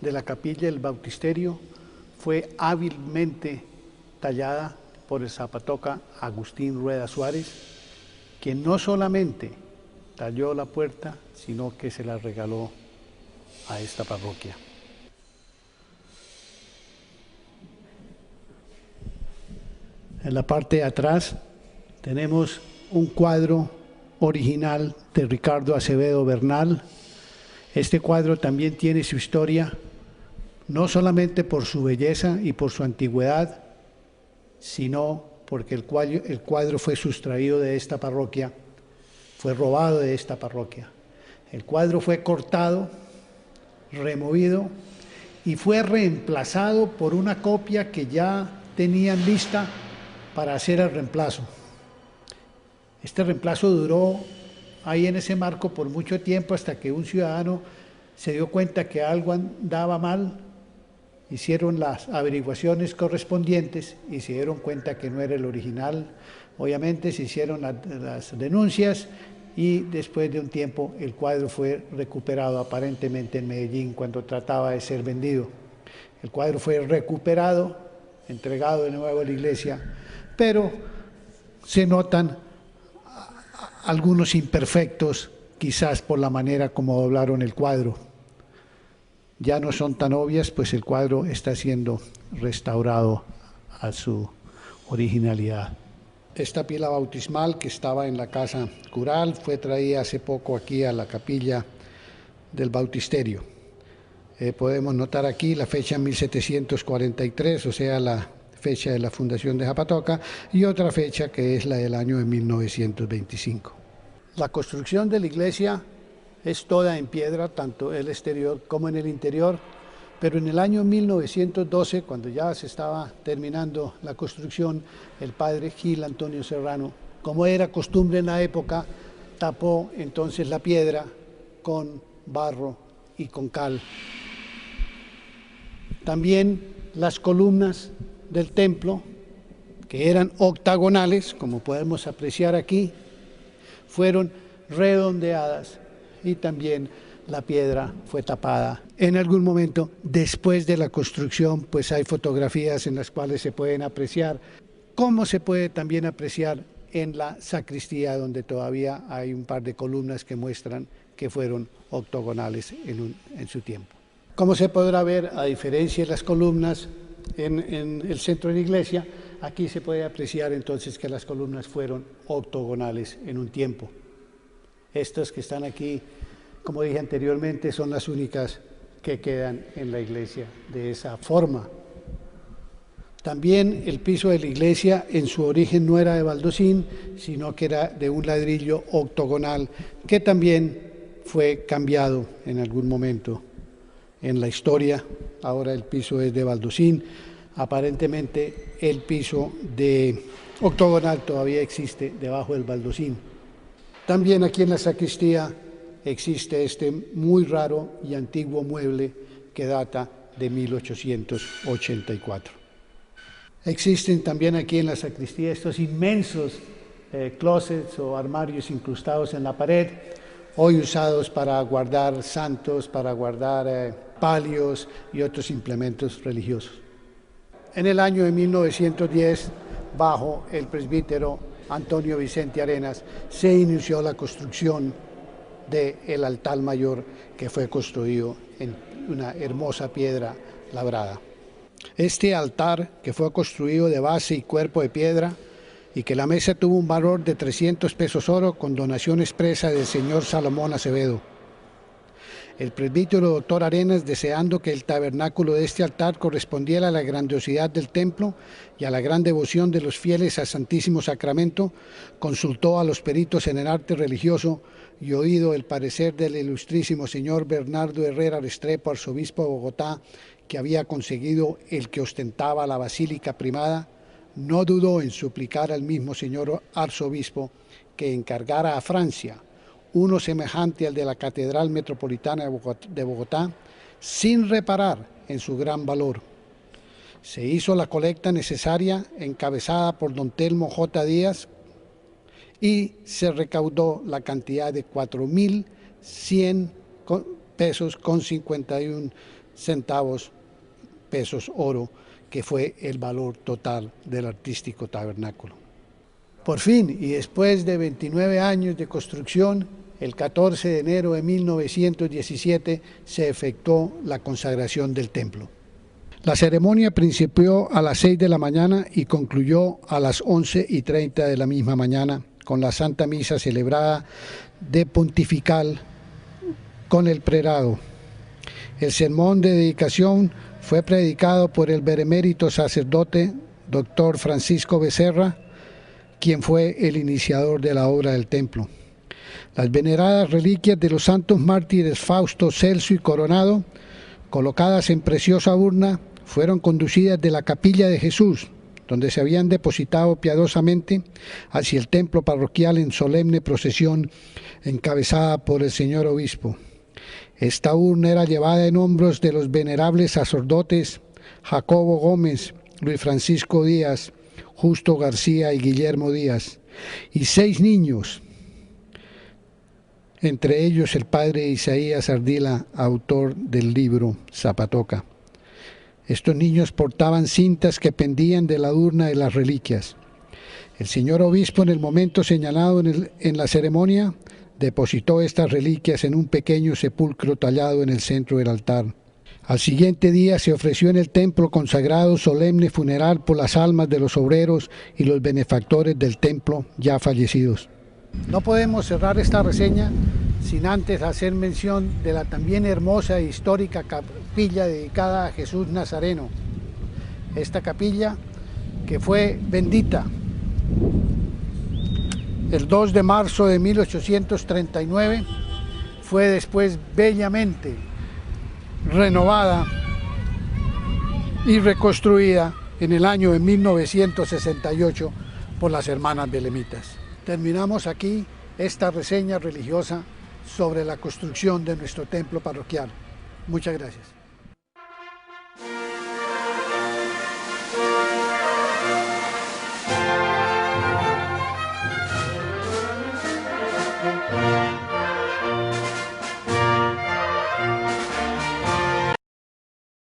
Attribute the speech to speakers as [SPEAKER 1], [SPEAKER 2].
[SPEAKER 1] de la capilla del Bautisterio fue hábilmente tallada por el zapatoca Agustín Rueda Suárez, quien no solamente talló la puerta, sino que se la regaló a esta parroquia. En la parte de atrás tenemos un cuadro original de Ricardo Acevedo Bernal. Este cuadro también tiene su historia, no solamente por su belleza y por su antigüedad, sino porque el cuadro fue sustraído de esta parroquia, fue robado de esta parroquia. El cuadro fue cortado, removido y fue reemplazado por una copia que ya tenían lista para hacer el reemplazo. Este reemplazo duró ahí en ese marco por mucho tiempo hasta que un ciudadano se dio cuenta que algo andaba mal, hicieron las averiguaciones correspondientes y se dieron cuenta que no era el original. Obviamente se hicieron las denuncias y después de un tiempo el cuadro fue recuperado aparentemente en Medellín cuando trataba de ser vendido. El cuadro fue recuperado, entregado de nuevo a la iglesia, pero se notan algunos imperfectos, quizás por la manera como doblaron el cuadro. Ya no son tan obvias, pues el cuadro está siendo restaurado a su originalidad. Esta pila bautismal que estaba en la casa cural fue traída hace poco aquí a la capilla del Bautisterio. Podemos notar aquí la fecha 1743, o sea, la fecha de la fundación de Zapatoca, y otra fecha que es la del año de 1925. La construcción de la iglesia es toda en piedra, tanto el exterior como en el interior, pero en el año 1912, cuando ya se estaba terminando la construcción, el padre Gil Antonio Serrano, como era costumbre en la época, tapó entonces la piedra con barro y con cal. También las columnas del templo, que eran octagonales, como podemos apreciar aquí, fueron redondeadas y también la piedra fue tapada. En algún momento, después de la construcción, pues hay fotografías en las cuales se pueden apreciar, como se puede también apreciar en la sacristía, donde todavía hay un par de columnas que muestran que fueron octogonales en su tiempo. Como se podrá ver, a diferencia de las columnas en el centro de la iglesia, aquí se puede apreciar entonces que las columnas fueron octogonales en un tiempo. Estas que están aquí, como dije anteriormente, son las únicas que quedan en la iglesia de esa forma. También el piso de la iglesia en su origen no era de baldosín, sino que era de un ladrillo octogonal, que también fue cambiado en algún momento en la historia. Ahora el piso es de baldosín. Aparentemente el piso de octogonal todavía existe debajo del baldosín. También aquí en la sacristía existe este muy raro y antiguo mueble que data de 1884. Existen también aquí en la sacristía estos inmensos closets o armarios incrustados en la pared, hoy usados para guardar santos, para guardar palios y otros implementos religiosos. En el año de 1910, bajo el presbítero Antonio Vicente Arenas, se inició la construcción del altar mayor, que fue construido en una hermosa piedra labrada. Este altar, que fue construido de base y cuerpo de piedra, y que la mesa tuvo un valor de 300 pesos oro con donación expresa del señor Salomón Acevedo. El presbítero doctor Arenas, deseando que el tabernáculo de este altar correspondiera a la grandiosidad del templo y a la gran devoción de los fieles al Santísimo Sacramento, consultó a los peritos en el arte religioso y oído el parecer del ilustrísimo señor Bernardo Herrera Restrepo, arzobispo de Bogotá, que había conseguido el que ostentaba la Basílica Primada, no dudó en suplicar al mismo señor arzobispo que encargara a Francia uno semejante al de la Catedral Metropolitana de Bogotá, sin reparar en su gran valor. Se hizo la colecta necesaria, encabezada por don Telmo J. Díaz, y se recaudó la cantidad de 4.100 pesos con 51 centavos, pesos, oro, que fue el valor total del artístico tabernáculo. Por fin, y después de 29 años de construcción, el 14 de enero de 1917 se efectuó la consagración del templo. La ceremonia principió a las 6 de la mañana y concluyó a las 11:30 de la misma mañana con la Santa Misa celebrada de pontifical con el prelado. El sermón de dedicación fue predicado por el benemérito sacerdote Dr. Francisco Becerra, quien fue el iniciador de la obra del templo. Las veneradas reliquias de los santos mártires Fausto, Celso y Coronado, colocadas en preciosa urna, fueron conducidas de la capilla de Jesús, donde se habían depositado piadosamente, hacia el templo parroquial en solemne procesión encabezada por el señor obispo. Esta urna era llevada en hombros de los venerables sacerdotes Jacobo Gómez, Luis Francisco Díaz, Justo García y Guillermo Díaz, y 6 niños, entre ellos el padre Isaías Ardila, autor del libro Zapatoca. Estos niños portaban cintas que pendían de la urna de las reliquias. El señor obispo, en el momento señalado en la ceremonia, depositó estas reliquias en un pequeño sepulcro tallado en el centro del altar. Al siguiente día se ofreció en el templo consagrado solemne funeral por las almas de los obreros y los benefactores del templo ya fallecidos. No podemos cerrar esta reseña sin antes hacer mención de la también hermosa e histórica capilla dedicada a Jesús Nazareno. Esta capilla, que fue bendita el 2 de marzo de 1839, fue después bellamente renovada y reconstruida en el año de 1968 por las hermanas belemitas. Terminamos aquí esta reseña religiosa sobre la construcción de nuestro templo parroquial. Muchas gracias.